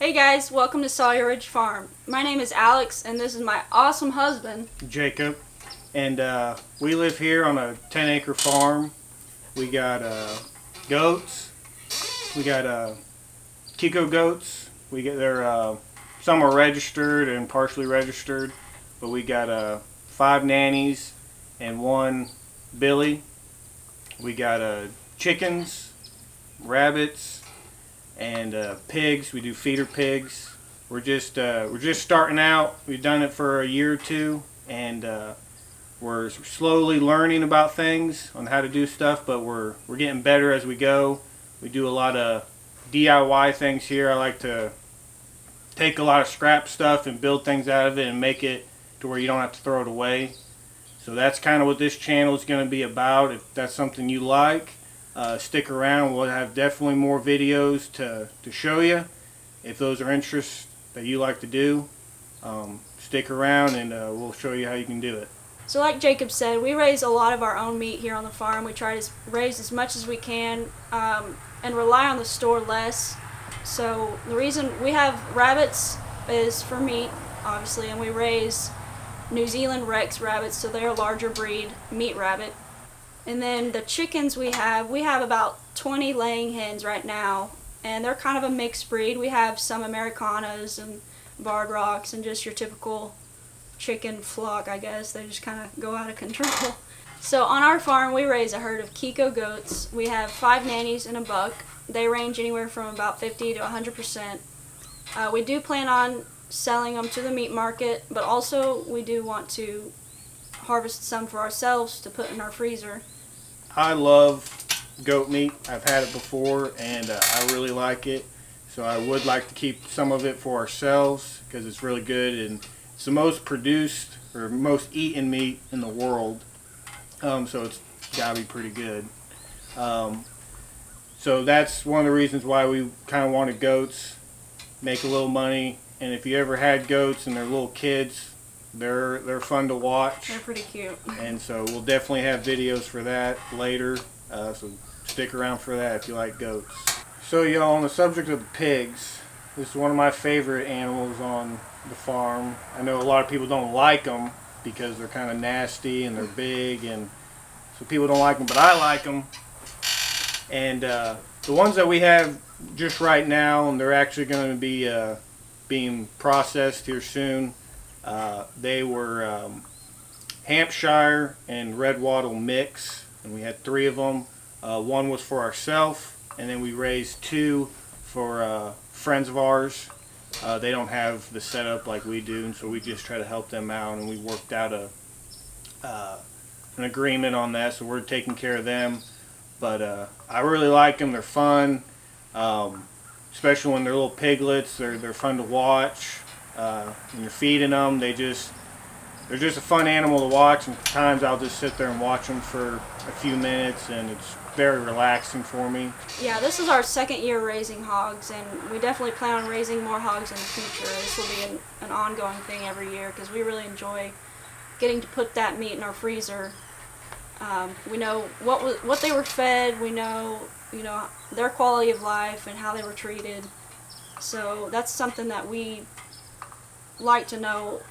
Hey guys, welcome to Sawyer Ridge Farm. My name is Alex and this is my awesome husband, Jacob. And we live here on a 10-acre farm. We got goats. We got Kiko goats. Some are registered and partially registered, but we got 5 nannies and 1 Billy. We got chickens, rabbits, and pigs. We do feeder pigs. We're just starting out. We've done it for a year or two, and we're slowly learning about things on how to do stuff. But we're getting better as we go. We do a lot of DIY things here. I like to take a lot of scrap stuff and build things out of it and make it to where you don't have to throw it away. So that's kind of what this channel is going to be about. If that's something you like, stick around. We'll have definitely more videos to show you. If those are interests that you like to do, stick around and we'll show you how you can do it. So like Jacob said, we raise a lot of our own meat here on the farm. We try to raise as much as we can and rely on the store less. So the reason we have rabbits is for meat, obviously, and we raise New Zealand Rex rabbits, so they're a larger breed meat rabbit. And then the chickens we have about 20 laying hens right now, and they're kind of a mixed breed. We have some Americanas and Barred Rocks and just your typical chicken flock, I guess. They just kind of go out of control. So on our farm we raise a herd of Kiko goats. We have 5 nannies and a buck. They range anywhere from about 50 to 100%. We do plan on selling them to the meat market, but also we do want to harvest some for ourselves to put in our freezer. I love goat meat. I've had it before and I really like it. So I would like to keep some of it for ourselves because it's really good, and it's the most produced or most eaten meat in the world. So it's gotta be pretty good. So that's one of the reasons why we kind of wanted goats, make a little money. And if you ever had goats and they're little kids, they're fun to watch. They're pretty cute. And so we'll definitely have videos for that later. So stick around for that if you like goats. So y'all, on the subject of the pigs, this is one of my favorite animals on the farm. I know a lot of people don't like them because they're kind of nasty and they're big, and so people don't like them, but I like them. And the ones that we have just right now, and they're actually going to be being processed here soon, they were Hampshire and Red Wattle mix, and we had 3 of them. 1 was for ourselves, and then we raised 2 for friends of ours. They don't have the setup like we do, and so we just try to help them out, and we worked out an agreement on that, so we're taking care of them. But I really like them. They're fun, especially when they're little piglets. They're fun to watch. When you're feeding them, they're just a fun animal to watch, and sometimes I'll just sit there and watch them for a few minutes, and it's very relaxing for me. Yeah, this is our 2nd year raising hogs, and we definitely plan on raising more hogs in the future. This will be an ongoing thing every year because we really enjoy getting to put that meat in our freezer. We know what they were fed. We know their quality of life and how they were treated. So that's something that we like to know.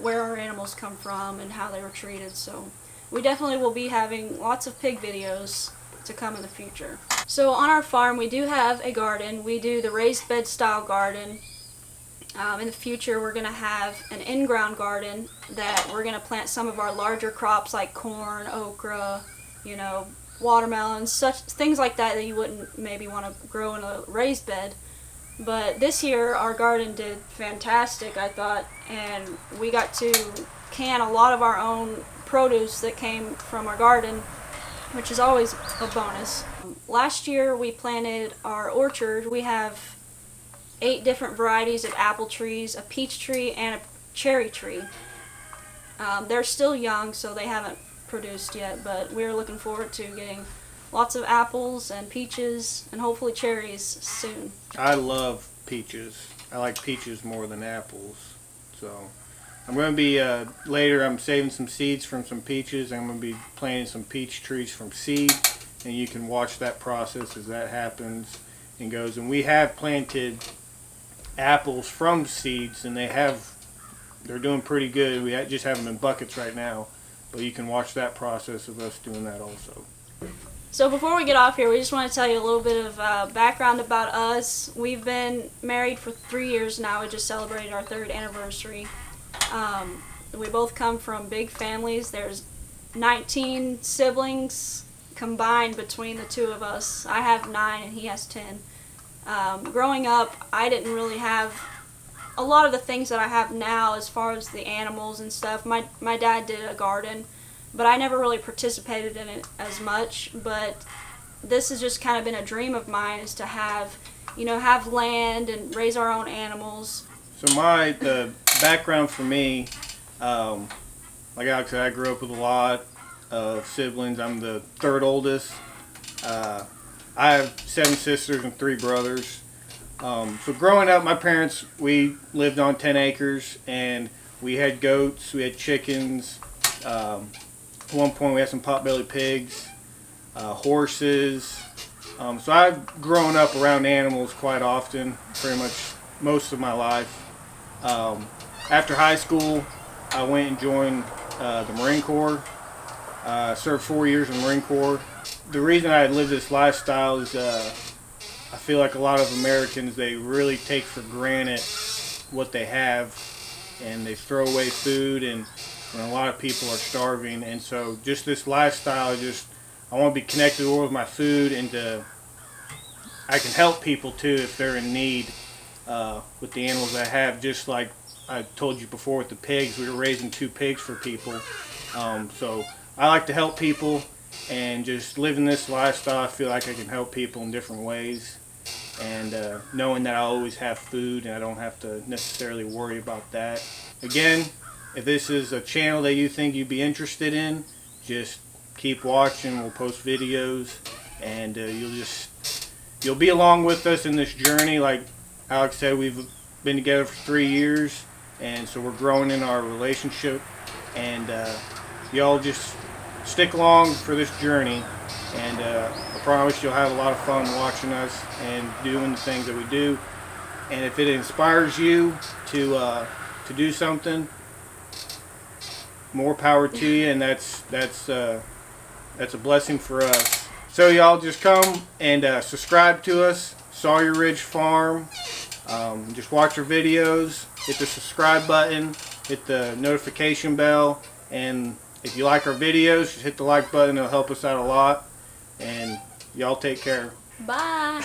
Where our animals come from and how they were treated. So we definitely will be having lots of pig videos to come in the future. So on our farm we do have a garden. We do the raised bed style garden. In the future we're going to have an in-ground garden that we're going to plant some of our larger crops like corn, okra, watermelons, such things like that you wouldn't maybe want to grow in a raised bed. But this year our garden did fantastic, I thought, and we got to can a lot of our own produce that came from our garden, which is always a bonus. Last year we planted our orchard. We have 8 different varieties of apple trees, a peach tree, and a cherry tree. They're still young, so they haven't produced yet, but we're looking forward to getting lots of apples and peaches and hopefully cherries soon. I love peaches. I like peaches more than apples. So I'm going to be, later I'm saving some seeds from some peaches. I'm going to be planting some peach trees from seed, and you can watch that process as that happens and goes. And we have planted apples from seeds, and they're doing pretty good. We just have them in buckets right now, but you can watch that process of us doing that also. So before we get off here, we just want to tell you a little bit of background about us. We've been married for 3 years now. We just celebrated our 3rd anniversary. We both come from big families. There's 19 siblings combined between the two of us. I have 9 and he has 10. Growing up, I didn't really have a lot of the things that I have now as far as the animals and stuff. My dad did a garden, but I never really participated in it as much. But this has just kind of been a dream of mine, is to have land and raise our own animals. So the background for me, like Alex said, I grew up with a lot of siblings. I'm the 3rd oldest. I have 7 sisters and 3 brothers. So growing up, my parents, we lived on 10 acres, and we had goats, we had chickens. At one point we had some potbelly pigs, horses. So I've grown up around animals quite often, pretty much most of my life. After high school, I went and joined the Marine Corps. Served 4 years in the Marine Corps. The reason I live this lifestyle is I feel like a lot of Americans, they really take for granted what they have, and they throw away food, and a lot of people are starving. And so just this lifestyle, I want to be connected more with my food, and I can help people too if they're in need with the animals I have. Just like I told you before with the pigs, we were raising 2 pigs for people. So I like to help people, and just living this lifestyle, I feel like I can help people in different ways. And knowing that I always have food and I don't have to necessarily worry about that. Again, if this is a channel that you think you'd be interested in, just keep watching. We'll post videos, and you'll be along with us in this journey. Like Alex said, we've been together for 3 years, and so we're growing in our relationship. And y'all just stick along for this journey, and I promise you'll have a lot of fun watching us and doing the things that we do. And if it inspires you to do something, more power to you, and that's a blessing for us. So y'all just come and subscribe to us, Sawyer Ridge Farm. Just watch our videos, hit the subscribe button, hit the notification bell, and if you like our videos, just hit the like button. It'll help us out a lot. And y'all take care. Bye.